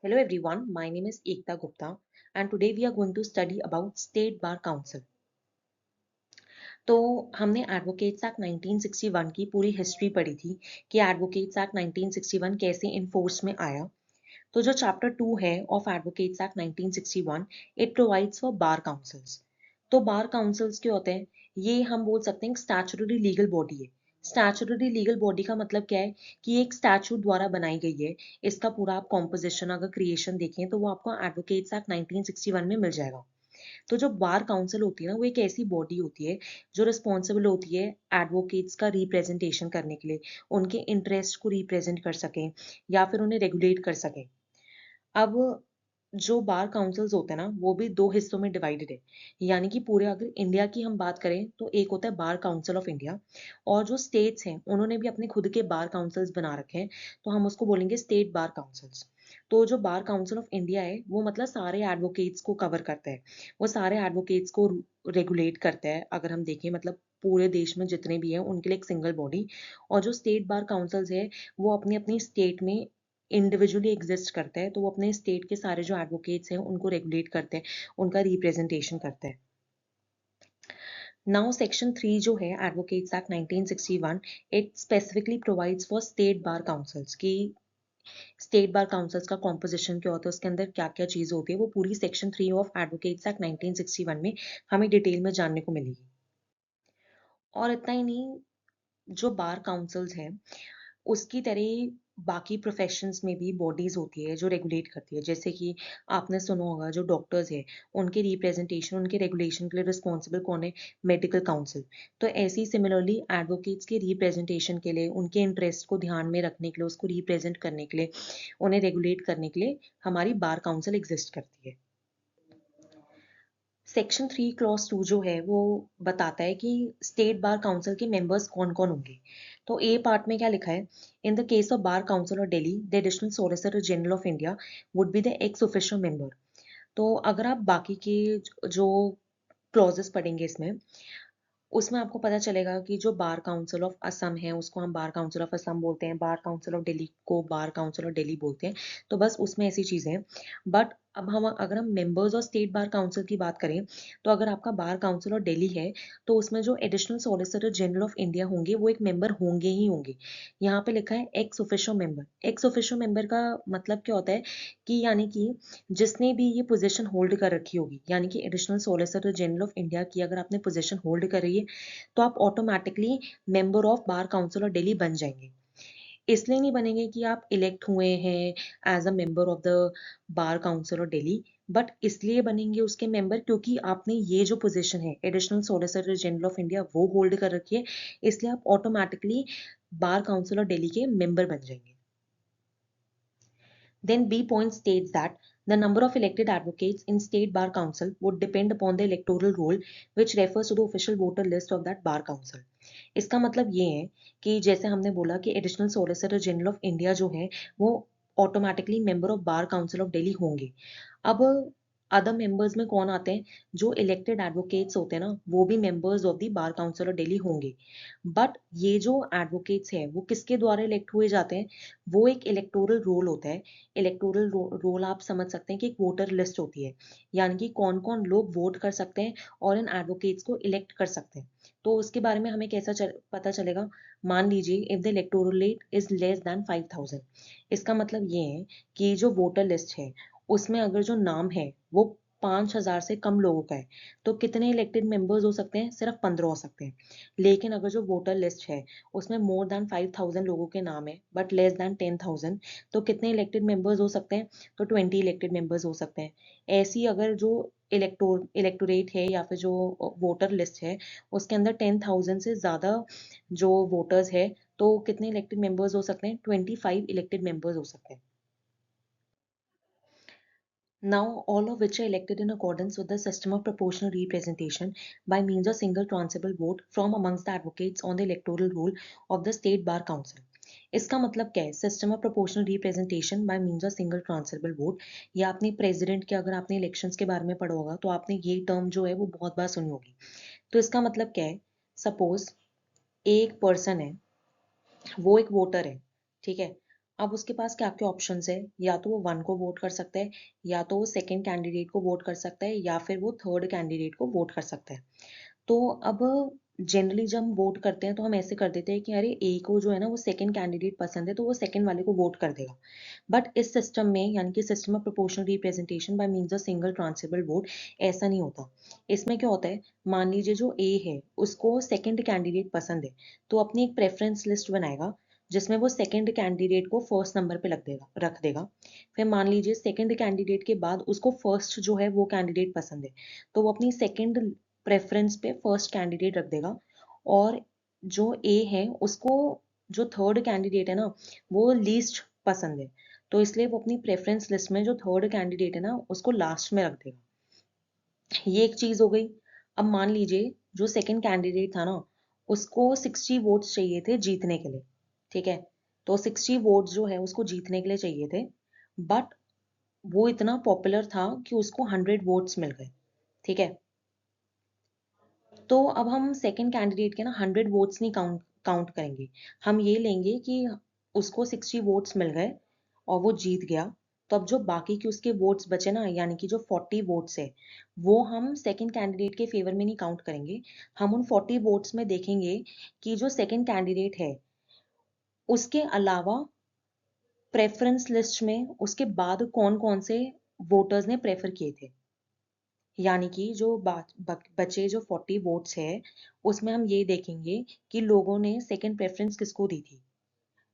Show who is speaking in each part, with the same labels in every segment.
Speaker 1: Hello everyone, my name is Ekta Gupta and today we are going to study about State Bar Council. तो हमने advocates act 1961 की पूरी history पढ़ी थी कि एडवोकेट्स एक्ट 1961 कैसे इन्फोर्स में आया। तो जो चैप्टर 2 है of advocates act 1961, it provides for bar councils. तो बार काउंसिल्स क्या होते हैं? ये हम बोल सकते हैं स्टैट्यूटरी लीगल बॉडी है। स्टैट्यूटरी लीगल बॉडी का मतलब क्या है कि एक स्टैट्यूट द्वारा बनाई गई है। इसका पूरा आप कॉम्पोजिशन अगर क्रिएशन देखें तो वो आपको एडवोकेट्स एक्ट 1961 में मिल जाएगा। तो जो बार काउंसिल होती है ना, वो एक ऐसी बॉडी होती है जो रिस्पॉन्सिबल होती है एडवोकेट्स का रिप्रेजेंटेशन करने के लिए, उनके इंटरेस्ट को रिप्रेजेंट कर सकें या फिर उन्हें रेगुलेट कर सकें। अब जो बार काउंसिल्स होते हैं ना, वो भी दो हिस्सों में डिवाइडेड है। यानी कि पूरे अगर इंडिया की हम बात करें तो एक होता है बार काउंसिल ऑफ इंडिया, और जो स्टेट्स हैं उन्होंने भी अपने खुद के बार काउंसिल्स बना रखे हैं, तो हम उसको बोलेंगे स्टेट बार काउंसिल्स। तो जो बार काउंसिल ऑफ इंडिया है वो मतलब सारे एडवोकेट्स को कवर करता है, वो सारे एडवोकेट्स को रेगुलेट करता है। अगर हम देखें मतलब पूरे देश में जितने भी हैं उनके लिए एक सिंगल बॉडी। और जो स्टेट बार काउंसिल्स है वो अपनी अपनी स्टेट में इंडिविजुअली एग्जिस्ट करता है, तो वो अपने स्टेट के सारे जो एडवोकेट्स हैं उनको रेगुलेट करते हैं, उनका रिप्रेजेंटेशन करते हैं। नाउ सेक्शन 3 जो है advocates act 1961, it specifically provides for state bar councils की स्टेट बार काउंसिल्स का कॉम्पोजिशन क्या होता है, उसके अंदर क्या क्या चीज़ होती है, वो पूरी सेक्शन 3 ऑफ एडवोकेट्स एक्ट 1961 में हमें डिटेल में जानने को मिलेगी। और इतना ही नहीं, जो बार काउंसिल्स हैं उसकी तरह ही बाकी प्रोफेशंस में भी बॉडीज होती है जो रेगुलेट करती है। जैसे कि आपने सुना होगा जो डॉक्टर्स है, उनके रिप्रेजेंटेशन उनके रेगुलेशन के लिए रिस्पॉन्सिबल कौन है? Medical council. तो ऐसे ही सिमिलरली एडवोकेट्स के रिप्रेजेंटेशन के लिए, उनके इंटरेस्ट को ध्यान में रखने के लिए, उसको रिप्रेजेंट करने के लिए, उन्हें रेगुलेट करने के लिए हमारी बार काउंसिल एग्जिस्ट करती है। सेक्शन 3 क्लॉज 2 जो है वो बताता है कि स्टेट बार काउंसिल के मेंबर्स कौन कौन होंगे। तो ए पार्ट में क्या लिखा है? In the case of bar council of Delhi, the additional solicitor general of India would be the x official member. तो अगर आप बाकी के जो क्लॉजेस पढ़ेंगे इसमें, उसमें आपको पता चलेगा कि जो बार काउंसिल ऑफ असम है उसको हम बार काउंसिल ऑफ असम बोलते हैं, बार काउंसिल ऑफ दिल्ली को बार काउंसिल ऑफ दिल्ली बोलते हैं। तो बस उसमें ऐसी चीजें हैं। बट अब हम अगर हम मेंबर्स और स्टेट बार काउंसिल की बात करें, तो अगर आपका बार काउंसिल ऑफ दिल्ली है तो उसमें जो additional solicitor general of India होंगे वो एक मेंबर होंगे ही होंगे। यहाँ पे लिखा है ex officio member. Ex officio member का मतलब क्या होता है कि यानी कि जिसने भी ये पोजीशन होल्ड कर रखी होगी, यानी कि additional solicitor general of India की अगर आपने पोजीशन होल्ड कर रही है तो आप automatically member of bar council of Delhi बन जाएंगे। इसलिए नहीं बनेंगे कि आप इलेक्ट हुए हैं as a member of the bar council of Delhi, but इसलिए बनेंगे उसके मेंबर क्योंकि आपने ये जो पोजीशन है additional solicitor general of India वो होल्ड कर रखी है, इसलिए आप automatically bar council of Delhi के मेंबर बन जाएंगे। Then B point states that the number of elected advocates in State Bar Council would depend upon the electoral roll, which refers to the official voter list of that bar council. इसका मतलब ये है कि जैसे हमने बोला कि additional solicitor general of India जो है वो automatically member of bar council of Delhi होंगे। अब अदर मेंबर्स में कौन आते हैं? जो इलेक्टेड एडवोकेट्स होते हैं ना, वो भी members of the bar council of Delhi होंगे। बट ये जो एडवोकेट्स हैं वो किसके द्वारा इलेक्ट हुए जाते हैं? वो एक इलेक्टोरल रोल होता है। इलेक्टोरल रोल आप समझ सकते हैं कि एक वोटर लिस्ट होती है, यानी कि कौन कौन लोग वोट कर सकते हैं और इन एडवोकेट्स को इलेक्ट कर सकते हैं। तो उसके बारे में हमें कैसा पता चलेगा? मान लीजिए if the electoral rate is less than 5000, इसका मतलब ये है कि जो वोटर लिस्ट है उसमें अगर जो नाम है वो 5000 से कम लोगों का है, तो कितने इलेक्टेड मेंबर्स हो सकते हैं? सिर्फ 15 हो सकते हैं। लेकिन अगर जो वोटर लिस्ट है उसमें मोर देन 5000 लोगों के नाम है बट लेस देन 10,000, तो कितने इलेक्टेड मेंबर्स हो सकते हैं? तो 20 इलेक्टेड मेंबर्स हो सकते हैं। ऐसी अगर जो इलेक्टोरेट है या फिर जो वोटर लिस्ट है उसके अंदर 10,000 से ज़्यादा जो वोटर्स है, तो कितने इलेक्टेड मेंबर्स हो सकते हैं? 25 इलेक्टेड मेंबर्स हो सकते हैं। Now, all of which are elected in accordance with the system of proportional representation by means of single transferable vote from amongst the advocates on the electoral roll of the State Bar Council. इसका मतलब क्या है? System of proportional representation by means of single transferable vote. ये आपने president के अगर आपने elections के बारे में पढ़ा होगा तो आपने ये टर्म जो है वो बहुत बार सुनी होगी। तो इसका मतलब क्या है? सपोज एक पर्सन है, वो एक वोटर है, ठीक है, अब उसके पास क्या क्या ऑप्शंस है, या तो वो वन को वोट कर सकता है, या तो वो सेकंड कैंडिडेट को वोट कर सकता है, या फिर वो थर्ड कैंडिडेट को वोट कर सकता है। तो अब जनरली जब हम वोट करते हैं तो हम ऐसे कर देते हैं कि अरे ए को जो है ना वो सेकंड कैंडिडेट पसंद है तो वो सेकंड वाले को वोट कर देगा। बट इस सिस्टम में, यानी कि system of proportional representation by means of single transferable vote, ऐसा नहीं होता। इसमें क्या होता है, मान लीजिए जो ए है उसको सेकंड कैंडिडेट पसंद है, तो अपनी एक प्रेफरेंस लिस्ट बनाएगा जिसमें वो सेकंड कैंडिडेट को फर्स्ट नंबर पे रख देगा। फिर मान लीजिए सेकंड कैंडिडेट के बाद उसको फर्स्ट जो है वो कैंडिडेट पसंद है, तो वो अपनी सेकंड प्रेफरेंस पे फर्स्ट कैंडिडेट रख देगा। और जो ए है उसको जो थर्ड कैंडिडेट है ना वो लीस्ट पसंद है, तो इसलिए वो अपनी प्रेफरेंस लिस्ट में जो थर्ड कैंडिडेट है ना उसको लास्ट में रख देगा। ये एक चीज हो गई। अब मान लीजिए जो सेकंड कैंडिडेट था ना उसको 60 वोट्स चाहिए थे जीतने के लिए, ठीक है। तो 60 वोट्स जो है उसको जीतने के लिए चाहिए थे, बट वो इतना पॉपुलर था कि उसको 100 वोट्स मिल गए, ठीक है। तो अब हम सेकंड कैंडिडेट के ना 100 वोट्स नहीं काउंट काउंट करेंगे। हम ये लेंगे कि उसको 60 वोट्स मिल गए और वो जीत गया। तो अब जो बाकी के उसके वोट्स बचे ना, यानी कि जो 40 वोट्स है, वो हम सेकंड कैंडिडेट के फेवर में नहीं काउंट करेंगे। हम उन 40 वोट्स में देखेंगे कि जो सेकंड कैंडिडेट है उसके अलावा प्रेफरेंस लिस्ट में उसके बाद कौन कौन से वोटर्स ने प्रेफर किए थे। यानी कि जो बचे जो 40 वोट्स है उसमें हम ये देखेंगे कि लोगों ने सेकंड प्रेफरेंस किसको दी थी।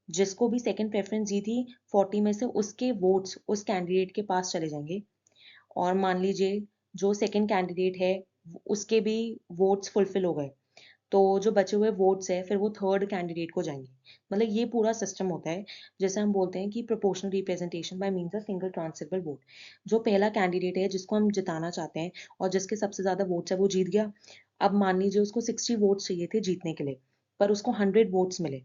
Speaker 1: जिसको भी सेकंड प्रेफरेंस दी थी 40 में से उसके वोट्स उस कैंडिडेट के पास चले जाएंगे। और मान लीजिए जो सेकंड कैंडिडेट है उसके भी वोट्स फुलफिल हो गए, तो जो बचे हुए वोट्स है फिर वो थर्ड कैंडिडेट को जाएंगे। मतलब ये पूरा सिस्टम होता है, जैसे हम बोलते हैं कि proportional representation by means of single transferable vote. जो पहला कैंडिडेट है जिसको हम जिताना चाहते हैं और जिसके सबसे ज्यादा वोट्स है वो जीत गया। अब मान लीजिए उसको 60 वोट्स चाहिए थे जीतने के लिए, पर उसको 100 वोट्स मिले।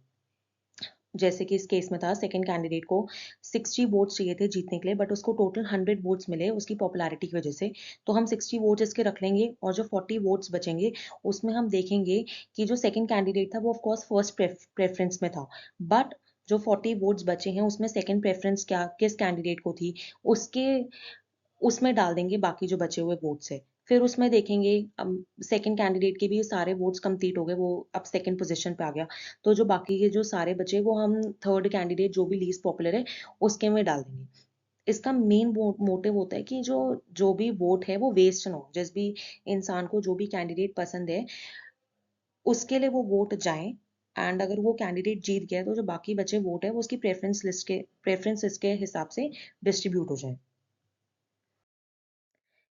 Speaker 1: जैसे कि इस केस में था सेकंड कैंडिडेट को 60 वोट्स चाहिए थे जीतने के लिए, बट उसको टोटल 100 वोट्स मिले उसकी पॉपुलैरिटी की वजह से। तो हम 60 वोट्स इसके रख लेंगे और जो 40 वोट्स बचेंगे उसमें हम देखेंगे कि जो सेकंड कैंडिडेट था वो ऑफ कोर्स फर्स्ट प्रेफरेंस में था, बट जो 40 वोट्स बचे हैं उसमें सेकंड प्रेफरेंस क्या किस कैंडिडेट को थी, उसके उसमें डाल देंगे बाकी जो बचे हुए वोट्स है। फिर उसमें देखेंगे सेकंड कैंडिडेट के भी सारे वोट्स कंप्लीट हो गए, वो अब सेकंड पोजीशन पे आ गया। तो जो बाकी के जो सारे बचे वो हम थर्ड कैंडिडेट जो भी लीस्ट पॉपुलर है उसके में डाल देंगे। इसका मेन मोटिव होता है कि जो जो भी वोट है वो वेस्ट ना हो। जिस भी इंसान को जो भी कैंडिडेट पसंद है उसके लिए वो वोट जाए, एंड अगर वो कैंडिडेट जीत गया तो जो बाकी बचे वोट है वो उसकी प्रेफरेंस लिस्ट के हिसाब से डिस्ट्रीब्यूट हो जाए।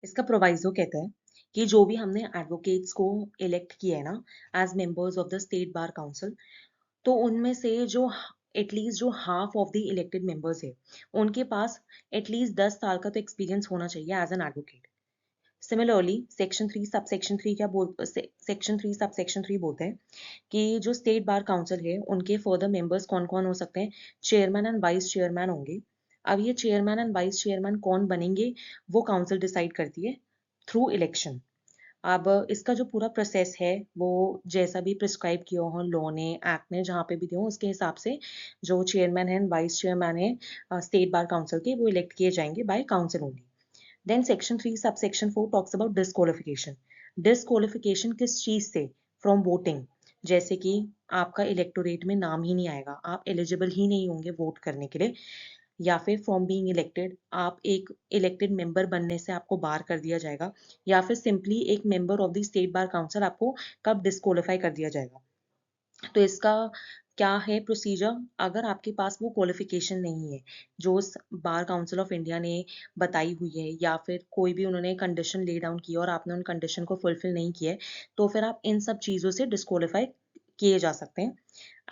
Speaker 1: इसका प्रोवाइजो कहता है कि जो भी हमने एडवोकेट्स को इलेक्ट किया है ना as members of the state bar council, तो उनमें से जो एटलीस्ट जो half of the elected members है उनके पास एटलीस्ट 10 साल का तो एक्सपीरियंस होना चाहिए as an advocate. Similarly section three sub section three बोलते हैं कि जो स्टेट बार काउंसिल है उनके फर्दर मेंबर्स कौन कौन हो सकते हैं। चेयरमैन एंड वाइस चेयरमैन होंगे। अब ये चेयरमैन एंड वाइस चेयरमैन कौन बनेंगे वो काउंसिल डिसाइड करती है थ्रू इलेक्शन। अब इसका जो पूरा प्रोसेस है वो जैसा भी प्रिस्क्राइब किया हो लॉ ने एक्ट ने जहाँ पे भी दिया हो उसके हिसाब से जो चेयरमैन है वाइस चेयरमैन है स्टेट बार काउंसिल के वो इलेक्ट किए जाएंगे by council only. Then section 3 sub section 4 talks about disqualification. Disqualification किस चीज से, फ्रॉम वोटिंग। जैसे कि आपका इलेक्टोरेट में नाम ही नहीं आएगा, आप एलिजिबल ही नहीं होंगे वोट करने के लिए, या फिर फ्रॉम बीइंग इलेक्टेड आप एक इलेक्टेड मेंबर बनने से आपको बार कर दिया जाएगा, या फिर सिंपली एक member of the state bar council आपको कब डिस्क्वालीफाई कर दिया जाएगा। तो इसका क्या है प्रोसीजर, अगर आपके पास वो क्वालिफिकेशन नहीं है जो बार काउंसिल ऑफ इंडिया ने बताई हुई है, या फिर कोई भी उन्होंने कंडीशन ले डाउन की और आपने उन कंडीशन को फुलफिल नहीं किया है, तो फिर आप इन सब चीज़ों से डिस्क्वालीफाई किए जा सकते हैं।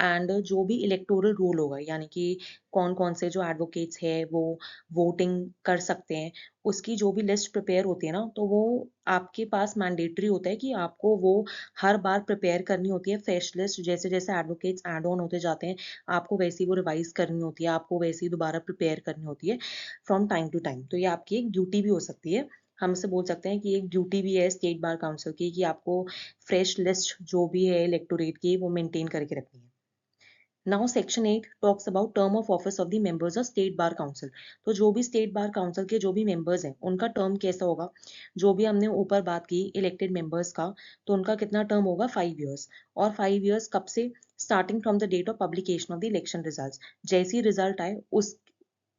Speaker 1: एंड जो भी इलेक्टोरल रोल होगा, यानी कि कौन कौन से जो एडवोकेट्स है वो वोटिंग कर सकते हैं, उसकी जो भी लिस्ट प्रिपेयर होती है ना, तो वो आपके पास मैंडेटरी होता है कि आपको वो हर बार प्रिपेयर करनी होती है फ्रेश लिस्ट। जैसे जैसे एडवोकेट्स ऐड ऑन होते जाते हैं आपको वैसी वो रिवाइज करनी होती है, आपको वैसी दोबारा प्रिपेयर करनी होती है फ्रॉम टाइम टू टाइम। तो ये आपकी एक ड्यूटी भी हो सकती है, हम इसे बोल सकते हैं कि एक ड्यूटी भी है स्टेट बार काउंसिल की कि आपको फ्रेश लिस्ट जो भी है इलेक्टोरेट की वो मेंटेन करके रखनी है। Now section 8 talks about term of office of the members of state bar council. तो जो भी स्टेट बार काउंसिल के जो भी मेंबर्स हैं उनका टर्म कैसा होगा, जो भी हमने ऊपर बात की इलेक्टेड मेंबर्स का, तो उनका कितना टर्म होगा, 5 ईयर्स। और 5 ईयर्स कब से, starting from the date of publication of the election result. जैसे ही रिजल्ट आए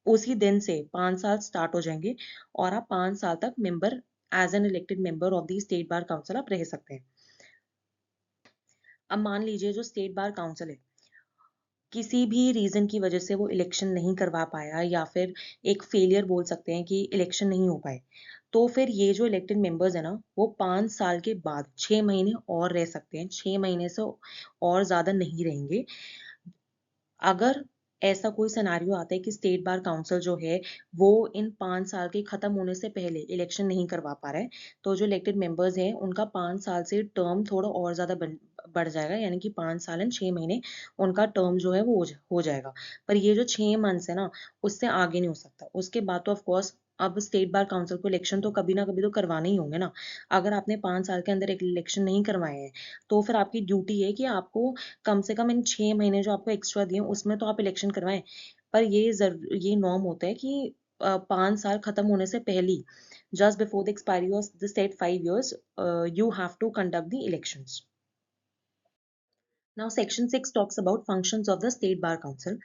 Speaker 1: उसी दिन से 5 साल स्टार्ट हो जाएंगे और आप 5 साल तक member as an elected member of the state bar council आप रह सकते हैं। अब मान लीजिए जो स्टेट बार काउंसिल है किसी भी रीजन की वजह से वो इलेक्शन नहीं करवा पाया, या फिर एक फेलियर बोल सकते हैं कि इलेक्शन नहीं हो पाए, तो फिर ये जो इलेक्टेड मेंबर्स है ना, वो 5 साल के बाद 6 महीने और रह सकते हैं, 6 महीने से और ज्यादा नहीं रहेंगे। अगर ऐसा कोई सिनेरियो आता है कि स्टेट बार काउंसिल जो है वो इन 5 साल के खत्म होने से पहले इलेक्शन नहीं करवा पा रहा है, तो जो इलेक्टेड मेंबर्स हैं उनका 5 साल से टर्म थोड़ा और ज्यादा बढ़ जाएगा, यानी कि 5 साल एंड 6 महीने उनका टर्म जो है वो हो जाएगा। पर ये जो 6 मंथ्स है ना, उससे आगे नहीं हो सकता। उसके बाद तो ऑफकोर्स अब स्टेट बार काउंसिल को इलेक्शन तो कभी ना कभी तो करवाने ही होंगे ना। अगर आपने 5 साल के अंदर एक इलेक्शन नहीं करवाए हैं, तो फिर आपकी ड्यूटी है कि आपको कम से कम इन 6 महीने जो आपको एक्स्ट्रा दिए उसमें तो आप इलेक्शन करवाएं। पर ये नॉर्म होता है कि 5 साल खत्म होने से पहले, just before the expiry of the set 5 years, you have to conduct the elections. Now section 6 talks about functions of the state bar council.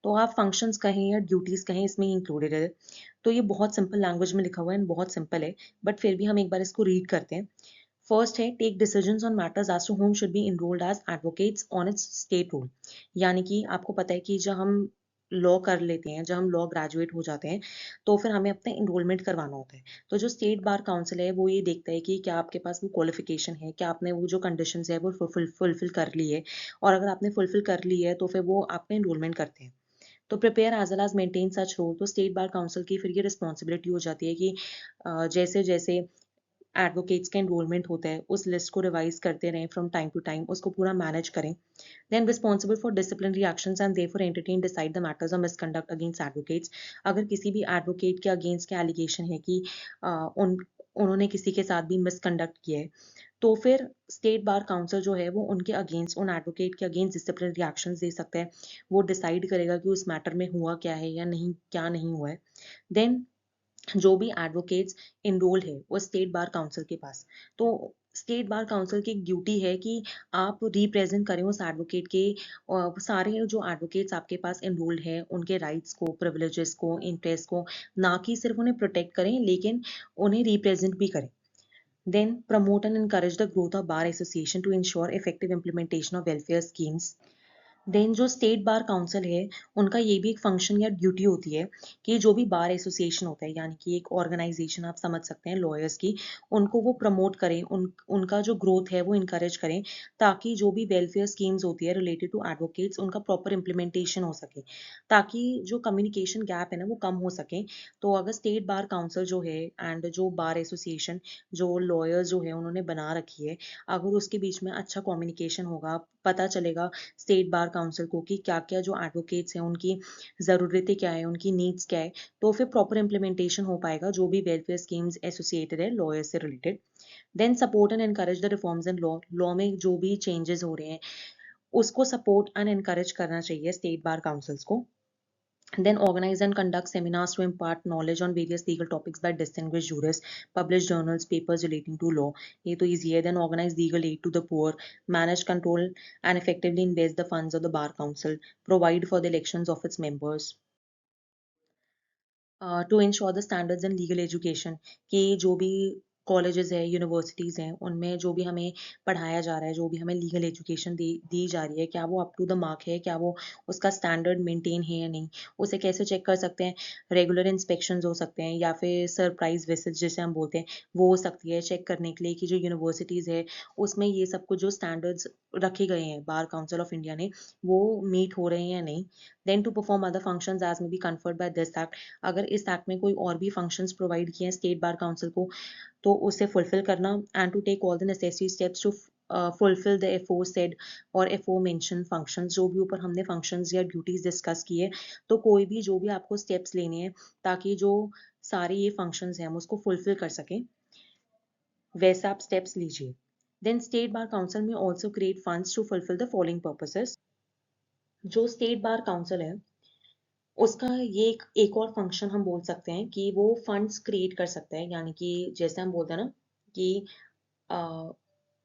Speaker 1: तो आप फंक्शंस कहें या ड्यूटीज कहें, इसमें इंक्लूडेड है। तो ये बहुत सिंपल लैंग्वेज में लिखा हुआ है, बहुत सिंपल है, बट फिर भी हम एक बार इसको रीड करते हैं। फर्स्ट है, take decisions on matters as to whom should be enrolled as advocates on its state roll. यानी कि आपको पता है कि जब हम लॉ कर लेते हैं, जब हम लॉ ग्रेजुएट हो जाते हैं, तो फिर हमें अपना इनरोलमेंट करवाना होता है। तो जो स्टेट बार काउंसिल है वो ये देखता है कि क्या आपके पास वो क्वालिफिकेशन है, क्या आपने वो जो कंडीशंस है वो फुलफिल कर ली है, और अगर आपने फुलफिल कर ली है तो फिर वो आपका इनरोलमेंट करते हैं। तो prepare as well as maintain such roll. तो स्टेट बार काउंसिल की फिर ये रिस्पॉन्सिबिलिटी हो जाती है कि जैसे जैसे एडवोकेट्स का एनरोलमेंट होता है उस लिस्ट को रिवाइज करते रहें फ्रॉम टाइम टू टाइम, उसको पूरा मैनेज करें। Then responsible for disciplinary actions and therefore entertain decide the matters of misconduct against advocates. अगर किसी भी एडवोकेट के अगेंस्ट के एलिगेशन है कि उन्होंने किसी के साथ भी मिसकंडक्ट किया है, तो फिर स्टेट बार काउंसिल जो है वो उनके अगेंस्ट, उन एडवोकेट के अगेंस्ट डिसिप्लिनरी एक्शंस दे सकता है। वो डिसाइड करेगा कि उस मैटर में हुआ क्या है या नहीं, क्या नहीं हुआ है। देन जो भी एडवोकेट्स इनरोल्ड है वो स्टेट बार काउंसिल के पास, तो स्टेट बार काउंसिल की ड्यूटी है कि आप रिप्रेजेंट करें उस एडवोकेट के सारे जो एडवोकेट्स आपके पास इनरोल्ड हैं उनके राइट्स को, प्रिविलेजेस को, इंटरेस्ट को, ना कि सिर्फ उन्हें प्रोटेक्ट करें लेकिन उन्हें रिप्रेजेंट भी करें। Then promote and encourage the growth of bar association to ensure effective implementation of welfare schemes. Then जो स्टेट बार काउंसिल है उनका ये भी एक फंक्शन या ड्यूटी होती है कि जो भी बार एसोसिएशन होता है, यानी कि एक ऑर्गेनाइजेशन आप समझ सकते हैं लॉयर्स की, उनको वो प्रमोट करें, उनका जो ग्रोथ है वो इनकरेज करें, ताकि जो भी वेलफेयर स्कीम्स होती है रिलेटेड टू एडवोकेट्स उनका प्रॉपर इम्प्लीमेंटेशन हो सके, ताकि जो कम्युनिकेशन गैप है ना वो कम हो सके। तो अगर स्टेट बार काउंसिल जो है एंड जो बार एसोसिएशन, जो लॉयर्स जो है उन्होंने बना रखी है, अगर उसके बीच में अच्छा कम्युनिकेशन होगा, पता चलेगा स्टेट बार काउंसिल को कि क्या क्या जो एडवोकेट्स हैं उनकी ज़रूरतें क्या है, उनकी नीड्स क्या है, तो फिर प्रॉपर इम्प्लीमेंटेशन हो पाएगा जो भी वेलफेयर स्कीम्स एसोसिएटेड है लॉयर से related. Then support and encourage the reforms in law. Law में जो भी चेंजेस हो रहे हैं उसको सपोर्ट एंड एनकरेज करना चाहिए स्टेट बार काउंसिल्स को। Then organize and conduct seminars to impart knowledge on various legal topics by distinguished jurists, publish journals, papers relating to law. ये तो easy है. Then organize legal aid to the poor, manage, control and effectively invest the funds of the Bar Council, provide for the elections of its members. To ensure the standards in legal education, कि जो भी colleges है, universities हैं, उनमें जो भी हमें पढ़ाया जा रहा है, जो भी हमें लीगल एजुकेशन दी जा रही है, क्या वो अप टू द मार्क है, क्या वो उसका स्टैंडर्ड मेंटेन है या नहीं। उसे कैसे चेक कर सकते हैं, रेगुलर इंस्पेक्शंस हो सकते हैं या फिर सरप्राइज विजिट्स जिसे हम बोलते हैं, वो हो सकती है चेक करने के लिए कि जो यूनिवर्सिटीज़ है उसमें ये सब कुछ जो स्टैंडर्ड्स रखे गए हैं बार काउंसिल ऑफ इंडिया ने, वो मीट हो रहे हैं या नहीं। Then to perform other functions as may be conferred by this act. अगर इस एक्ट में कोई और भी फंक्शंस प्रोवाइड किए हैं स्टेट बार काउंसिल को, तो उसे फुलफिल करना। And to take all the necessary steps to fulfil the aforesaid और एफोर मेंशन फंक्शंस। जो भी ऊपर हमने फंक्शंस या ड्यूटीज डिस्कस किए, तो कोई भी जो भी आपको स्टेप्स लेने हैं ताकि जो सारे ये फंक्शंस हैं हम उसको फुलफिल कर सकें, वैसे आप स्टेप्स लीजिए। देन स्टेट बार काउंसिल में also create funds to fulfil the following purposes. जो स्टेट बार काउंसिल है उसका ये एक और फंक्शन हम बोल सकते हैं कि वो फंड्स क्रिएट कर सकता है, यानी कि जैसे हम बोलते हैं ना कि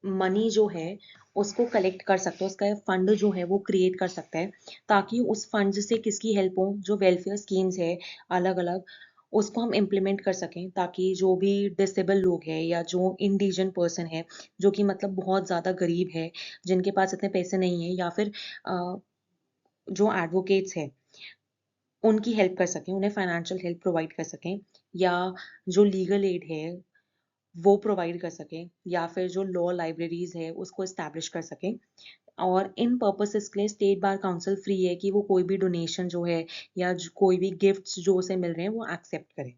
Speaker 1: मनी जो है उसको कलेक्ट कर सकता है, उसका फंड जो है वो क्रिएट कर सकता है, ताकि उस फंड से किसकी हेल्प हो, जो वेलफेयर स्कीम्स है अलग अलग, उसको हम इम्प्लीमेंट कर सकें, ताकि जो भी डिसेबल लोग हैं या जो इंडिजन पर्सन है, जो कि मतलब बहुत ज़्यादा गरीब है, जिनके पास इतने पैसे नहीं है, या फिर अ, जो एडवोकेट्स है उनकी हेल्प कर सकें, उन्हें फाइनेंशियल हेल्प प्रोवाइड कर सकें, या जो लीगल एड है वो प्रोवाइड कर सकें, या फिर जो लॉ लाइब्रेरीज है उसको इस्टेब्लिश कर सकें। और इन पर्पसेस के लिए स्टेट बार काउंसिल फ्री है कि वो कोई भी डोनेशन जो है या कोई भी गिफ्ट्स जो उसे मिल रहे हैं वो एक्सेप्ट करे।